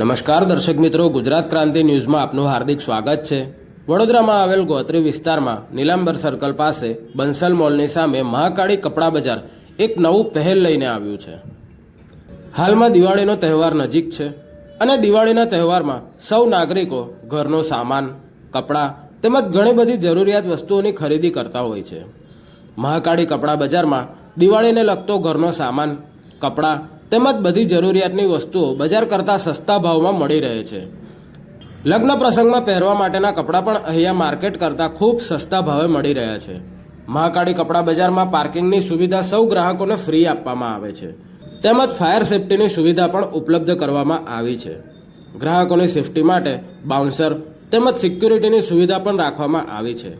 નમસ્કાર દર્શક મિત્રો, ગુજરાત ક્રાંતિ ન્યૂઝમાં આપનું હાર્દિક સ્વાગત છે। વડોદરામાં આવેલ ગોત્રી વિસ્તારમાં નીલાંબર સર્કલ પાસે બંસલ મોલની સામે મહાકાળી કપડા બજાર એક નવું પહેલ લઈને આવ્યું છે। હાલમાં દિવાળીનો તહેવાર નજીક છે અને દિવાળીના તહેવારમાં સૌ નાગરિકો ઘરનો સામાન, કપડાં તેમજ ઘણી બધી જરૂરિયાત વસ્તુઓની ખરીદી કરતા હોય છે। મહાકાળી કપડા બજારમાં દિવાળીને લગતો ઘરનો સામાન, કપડાં તેમજ બધી જરૂરિયાતની વસ્તુઓ બજાર કરતાં સસ્તા ભાવમાં મળી રહે છે। લગ્ન પ્રસંગમાં પહેરવા માટેના કપડાં પણ અહીંયા માર્કેટ કરતાં ખૂબ સસ્તા ભાવે મળી રહ્યા છે। મહાકાળી કપડા બજારમાં પાર્કિંગની સુવિધા સૌ ગ્રાહકોને ફ્રી આપવામાં આવે છે, તેમજ ફાયર સેફ્ટીની સુવિધા પણ ઉપલબ્ધ કરવામાં આવી છે। ગ્રાહકોની સેફ્ટી માટે બાઉન્સર તેમજ સિક્યુરિટીની સુવિધા પણ રાખવામાં આવી છે।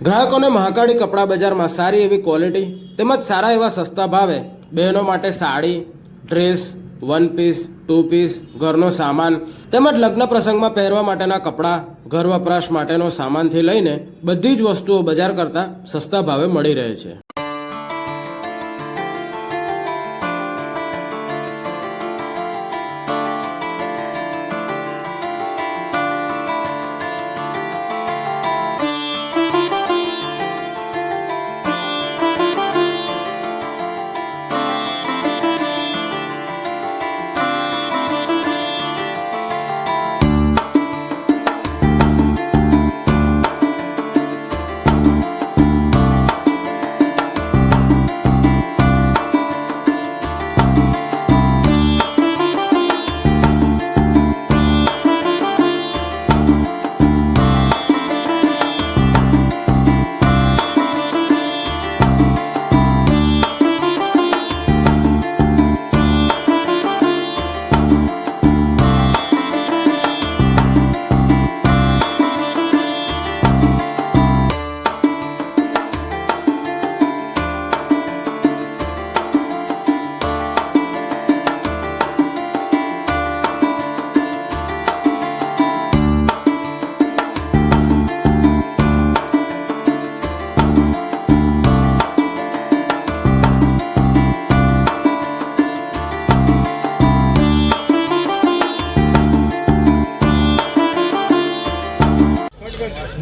ગ્રાહકોને મહાકાળી કપડા બજારમાં સારી એવી ક્વોલિટી તેમજ સારા એવા સસ્તા ભાવે બહેનો માટે sari, dress, one piece, two piece, ઘરનો સામાન તેમજ લગ્ન પ્રસંગમાં પહેરવા માટેના કપડાં, ઘર વપરાશ માટેનો સામાનથી લઈને બધી જ વસ્તુઓ બજાર કરતાં સસ્તા ભાવે મળી રહે છે।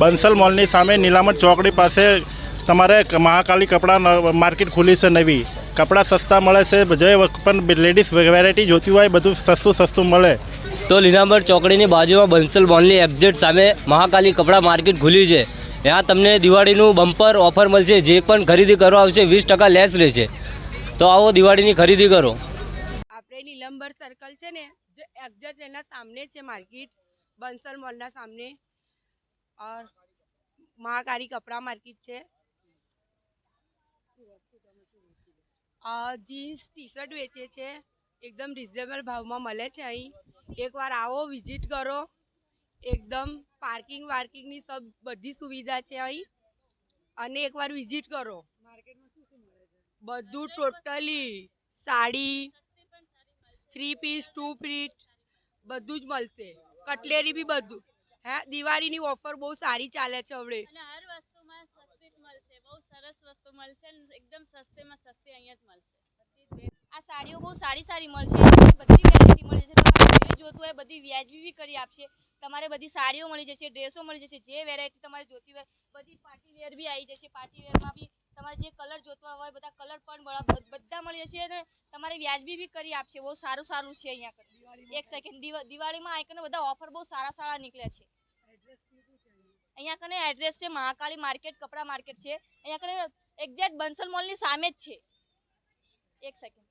બંસલ મોલની સામે નીલાંબર ચોકડી પાસે તમારે મહાકાળી કપડા માર્કેટ ખુલી છે। નવી કપડાં સસ્તા મળે છે, જે પણ લેડીઝ વેરાયટી જોતી હોય બધું સસ્તું મળે। તો નીલાંબર ચોકડીની બાજુમાં બંસલ મોલની એક્ઝેક્ટ સામે મહાકાળી કપડા માર્કેટ ખુલી છે। ત્યાં તમને દિવાળીનું બમ્પર ઓફર મળશે। જે પણ ખરીદી કરવા આવશે 20% લેસ રહેશે। તો આવો દિવાળીની ખરીદી કરો। આપણે નીલાંબર સર્કલ છે ને, જે એક્ઝેક્ટ એના સાमने છે માર્કેટ, બંસલ મોલના સાमने और महाकाली कपड़ा मार्केट છે। जीन्स टी शर्ट વેચે છે, એકદમ રિઝનેબલ ભાવમાં મળે છે। અહીં એકવાર આવો, વિઝિટ કરો। એકદમ પાર્કિંગ વાર્કિંગની બધી સુવિધા છે અહીં, અને એકવાર વિઝિટ કરો। બધું ટોટલી સાડી, 3 પીસ, 2 પીસ બધું જ મળશે। કટલેરી બી બધું। હા, દિવાળીની ઓફર બહુ સારી ચાલે છે હવે। અને હર વસ્તુમાં સસ્તી જ મળશે, બહુ સરસ વસ્તુ મળશે, એકદમ સસ્તીમાં સસ્તી અહીંયા જ મળશે। આ સાડીઓ બહુ સારી મળશે, બધી વેરાયટી મળી જશે। તમારે જે જોતું હોય બધી વ્યાજબી બી કરી આપશે। તમારે બધી સાડીઓ મળી જશે, ડ્રેસો મળી જશે, જે વેરાયટી તમારે જોતી હોય બધી પાર્ટી વેર બી આવી જશે। પાર્ટી વેરમાં બી તમારે જે કલર જોતા હોય બધા કલર પણ બધા મળી જશે, અને તમારે વ્યાજબી બી કરી આપશે। બહુ સારું છે અહીંયા। એક સેકન્ડ, દિવાળીમાં આ કને બધા ઓફર બહુ સારા નીકળ્યા છે। અહીંયા કને એડ્રેસ છે મહાકાળી માર્કેટ, કપડા માર્કેટ છે। અહીંયા કને એક્ઝેક્ટ બંસલ મોલની સામે જ છે। એક સેકન્ડ,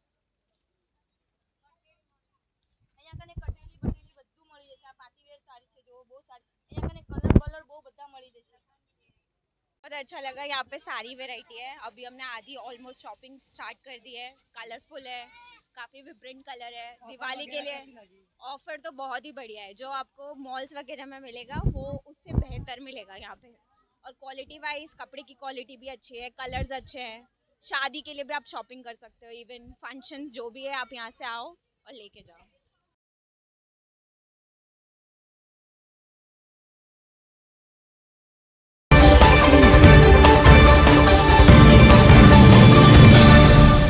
અહીંયા કને કટેલી બટેલી બધું મળી જશે। આ પાર્ટી વેર સાડી છે, જો બહુ સારી। અહીંયા કને કલર બહુ બધા મળી જશે। बहुत अच्छा लगा। यहाँ पे सारी वैरायटी है। अभी हमने आधी ऑलमोस्ट शॉपिंग स्टार्ट कर दी है। कलरफुल है, काफ़ी विब्रेंट कलर है। दिवाली के लिए ऑफर तो बहुत ही बढ़िया है। जो आपको मॉल्स वगैरह में मिलेगा वो उससे बेहतर मिलेगा यहाँ पे। और क्वालिटी वाइज कपड़े की क्वालिटी भी अच्छी है, कलर्स अच्छे हैं। शादी के लिए भी आप शॉपिंग कर सकते हो। इवन फंक्शंस जो भी है आप यहाँ से आओ और लेके जाओ।